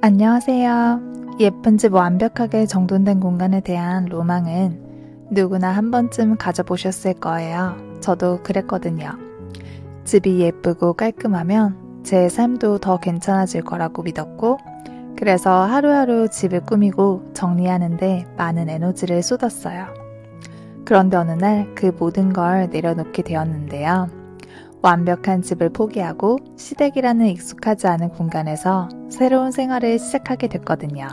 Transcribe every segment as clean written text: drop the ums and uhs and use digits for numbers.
안녕하세요. 예쁜 집 완벽하게 정돈된 공간에 대한 로망은 누구나 한 번쯤 가져보셨을 거예요. 저도 그랬거든요. 집이 예쁘고 깔끔하면 제 삶도 더 괜찮아질 거라고 믿었고, 그래서 하루하루 집을 꾸미고 정리하는데 많은 에너지를 쏟았어요. 그런데 어느 날 그 모든 걸 내려놓게 되었는데요. 완벽한 집을 포기하고 시댁이라는 익숙하지 않은 공간에서 새로운 생활을 시작하게 됐거든요.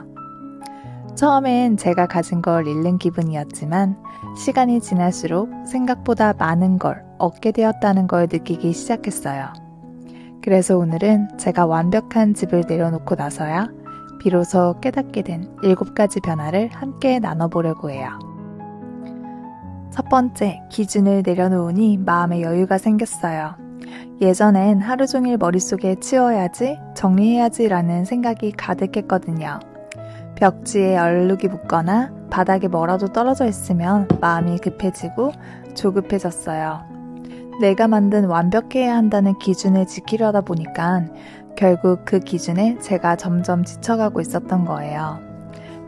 처음엔 제가 가진 걸 잃는 기분이었지만 시간이 지날수록 생각보다 많은 걸 얻게 되었다는 걸 느끼기 시작했어요. 그래서 오늘은 제가 완벽한 집을 내려놓고 나서야 비로소 깨닫게 된 7가지 변화를 함께 나눠보려고 해요. 첫 번째, 기준을 내려놓으니 마음의 여유가 생겼어요. 예전엔 하루 종일 머릿속에 치워야지, 정리해야지 라는 생각이 가득했거든요. 벽지에 얼룩이 묻거나 바닥에 뭐라도 떨어져 있으면 마음이 급해지고 조급해졌어요. 내가 만든 완벽해야 한다는 기준을 지키려다 보니까 결국 그 기준에 제가 점점 지쳐가고 있었던 거예요.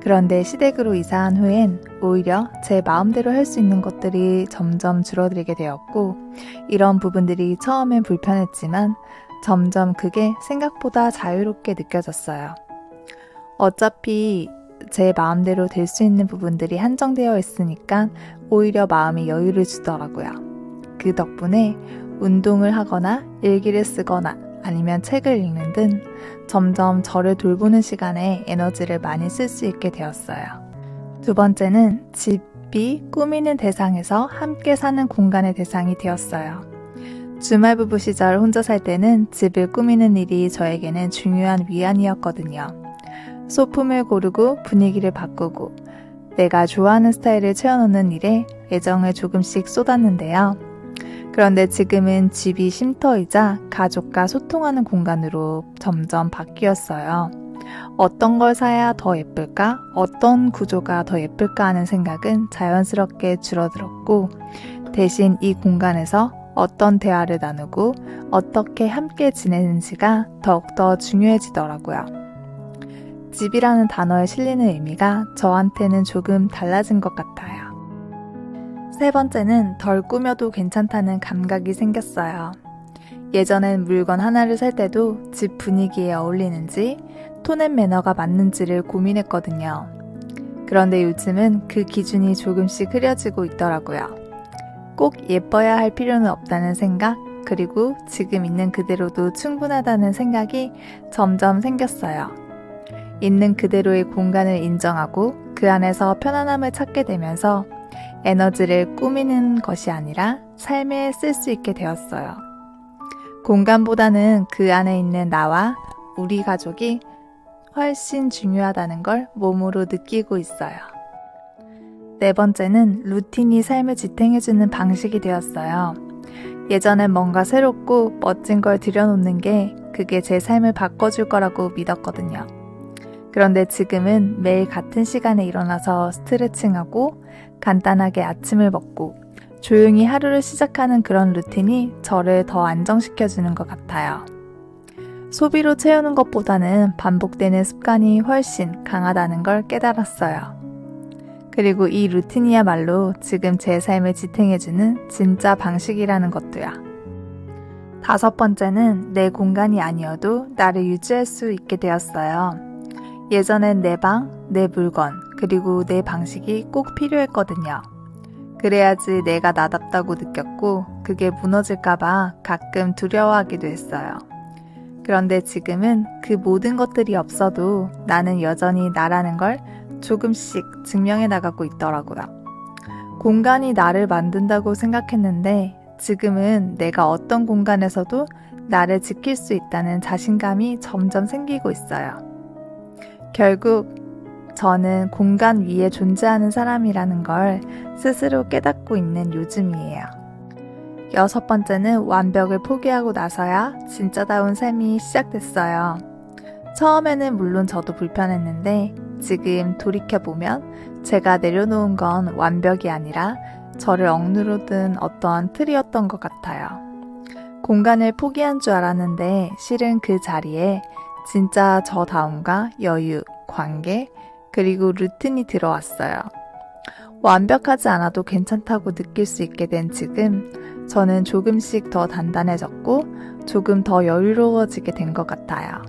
그런데 시댁으로 이사한 후엔 오히려 제 마음대로 할 수 있는 것들이 점점 줄어들게 되었고, 이런 부분들이 처음엔 불편했지만 점점 그게 생각보다 자유롭게 느껴졌어요. 어차피 제 마음대로 될 수 있는 부분들이 한정되어 있으니까 오히려 마음이 여유를 주더라고요. 그 덕분에 운동을 하거나 일기를 쓰거나 아니면 책을 읽는 등 점점 저를 돌보는 시간에 에너지를 많이 쓸 수 있게 되었어요. 두 번째는 집이 꾸미는 대상에서 함께 사는 공간의 대상이 되었어요. 주말 부부 시절 혼자 살 때는 집을 꾸미는 일이 저에게는 중요한 위안이었거든요. 소품을 고르고 분위기를 바꾸고 내가 좋아하는 스타일을 채워놓는 일에 애정을 조금씩 쏟았는데요. 그런데 지금은 집이 쉼터이자 가족과 소통하는 공간으로 점점 바뀌었어요. 어떤 걸 사야 더 예쁠까? 어떤 구조가 더 예쁠까 하는 생각은 자연스럽게 줄어들었고, 대신 이 공간에서 어떤 대화를 나누고 어떻게 함께 지내는지가 더욱더 중요해지더라고요. 집이라는 단어에 실리는 의미가 저한테는 조금 달라진 것 같아요. 세 번째는 덜 꾸며도 괜찮다는 감각이 생겼어요. 예전엔 물건 하나를 살 때도 집 분위기에 어울리는지 톤 앤 매너가 맞는지를 고민했거든요. 그런데 요즘은 그 기준이 조금씩 흐려지고 있더라고요. 꼭 예뻐야 할 필요는 없다는 생각, 그리고 지금 있는 그대로도 충분하다는 생각이 점점 생겼어요. 있는 그대로의 공간을 인정하고 그 안에서 편안함을 찾게 되면서 에너지를 꾸미는 것이 아니라 삶에 쓸 수 있게 되었어요. 공간보다는 그 안에 있는 나와 우리 가족이 훨씬 중요하다는 걸 몸으로 느끼고 있어요. 네 번째는 루틴이 삶을 지탱해주는 방식이 되었어요. 예전엔 뭔가 새롭고 멋진 걸 들여놓는 게 그게 제 삶을 바꿔줄 거라고 믿었거든요. 그런데 지금은 매일 같은 시간에 일어나서 스트레칭하고 간단하게 아침을 먹고 조용히 하루를 시작하는 그런 루틴이 저를 더 안정시켜주는 것 같아요. 소비로 채우는 것보다는 반복되는 습관이 훨씬 강하다는 걸 깨달았어요. 그리고 이 루틴이야말로 지금 제 삶을 지탱해주는 진짜 방식이라는 것도요. 다섯 번째는 내 공간이 아니어도 나를 유지할 수 있게 되었어요. 예전엔 내 방, 내 물건, 그리고 내 방식이 꼭 필요했거든요. 그래야지 내가 나답다고 느꼈고 그게 무너질까봐 가끔 두려워하기도 했어요. 그런데 지금은 그 모든 것들이 없어도 나는 여전히 나라는 걸 조금씩 증명해 나가고 있더라고요. 공간이 나를 만든다고 생각했는데 지금은 내가 어떤 공간에서도 나를 지킬 수 있다는 자신감이 점점 생기고 있어요. 결국 저는 공간 위에 존재하는 사람이라는 걸 스스로 깨닫고 있는 요즘이에요. 여섯 번째는 완벽을 포기하고 나서야 진짜다운 삶이 시작됐어요. 처음에는 물론 저도 불편했는데 지금 돌이켜보면 제가 내려놓은 건 완벽이 아니라 저를 억누르던 어떠한 틀이었던 것 같아요. 공간을 포기한 줄 알았는데 실은 그 자리에 진짜 저다움과 여유, 관계, 그리고 루틴이 들어왔어요. 완벽하지 않아도 괜찮다고 느낄 수 있게 된 지금, 저는 조금씩 더 단단해졌고 조금 더 여유로워지게 된 것 같아요.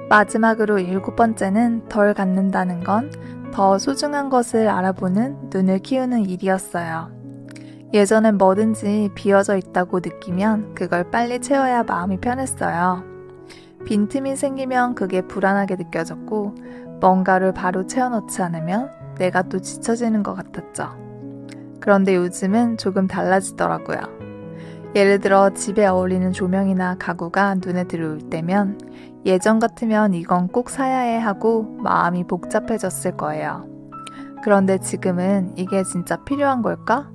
마지막으로 7번째는 덜 갖는다는 건 더 소중한 것을 알아보는 눈을 키우는 일이었어요. 예전엔 뭐든지 비어져 있다고 느끼면 그걸 빨리 채워야 마음이 편했어요. 빈틈이 생기면 그게 불안하게 느껴졌고 뭔가를 바로 채워넣지 않으면 내가 또 지쳐지는 것 같았죠. 그런데 요즘은 조금 달라지더라고요. 예를 들어 집에 어울리는 조명이나 가구가 눈에 들어올 때면 예전 같으면 이건 꼭 사야 해 하고 마음이 복잡해졌을 거예요. 그런데 지금은 이게 진짜 필요한 걸까?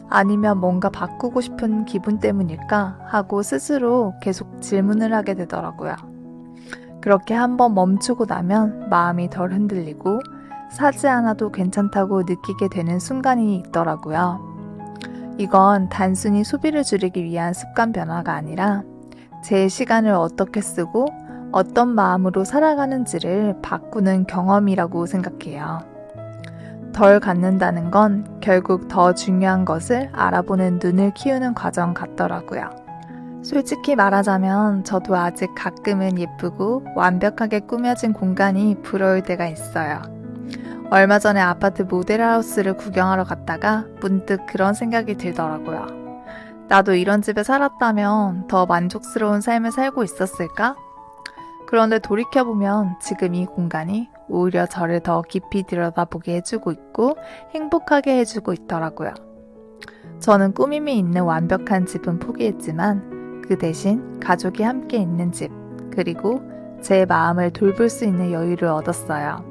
아니면 뭔가 바꾸고 싶은 기분 때문일까? 하고 스스로 계속 질문을 하게 되더라고요. 그렇게 한번 멈추고 나면 마음이 덜 흔들리고 사지 않아도 괜찮다고 느끼게 되는 순간이 있더라고요. 이건 단순히 소비를 줄이기 위한 습관 변화가 아니라 제 시간을 어떻게 쓰고 어떤 마음으로 살아가는지를 바꾸는 경험이라고 생각해요. 덜 갖는다는 건 결국 더 중요한 것을 알아보는 눈을 키우는 과정 같더라고요. 솔직히 말하자면 저도 아직 가끔은 예쁘고 완벽하게 꾸며진 공간이 부러울 때가 있어요. 얼마 전에 아파트 모델하우스를 구경하러 갔다가 문득 그런 생각이 들더라고요. 나도 이런 집에 살았다면 더 만족스러운 삶을 살고 있었을까? 그런데 돌이켜보면 지금 이 공간이 오히려 저를 더 깊이 들여다보게 해주고 있고 행복하게 해주고 있더라고요. 저는 꾸밈이 있는 완벽한 집은 포기했지만 그 대신 가족이 함께 있는 집, 그리고 제 마음을 돌볼 수 있는 여유를 얻었어요.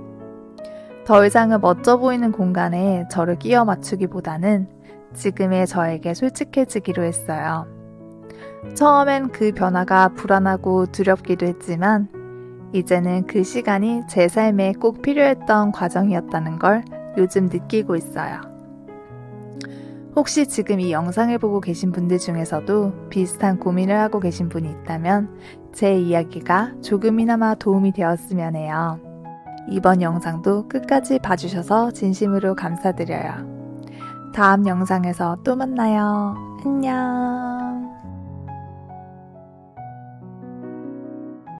더 이상은 멋져 보이는 공간에 저를 끼워 맞추기보다는 지금의 저에게 솔직해지기로 했어요. 처음엔 그 변화가 불안하고 두렵기도 했지만 이제는 그 시간이 제 삶에 꼭 필요했던 과정이었다는 걸 요즘 느끼고 있어요. 혹시 지금 이 영상을 보고 계신 분들 중에서도 비슷한 고민을 하고 계신 분이 있다면 제 이야기가 조금이나마 도움이 되었으면 해요. 이번 영상도 끝까지 봐주셔서 진심으로 감사드려요. 다음 영상에서 또 만나요. 안녕.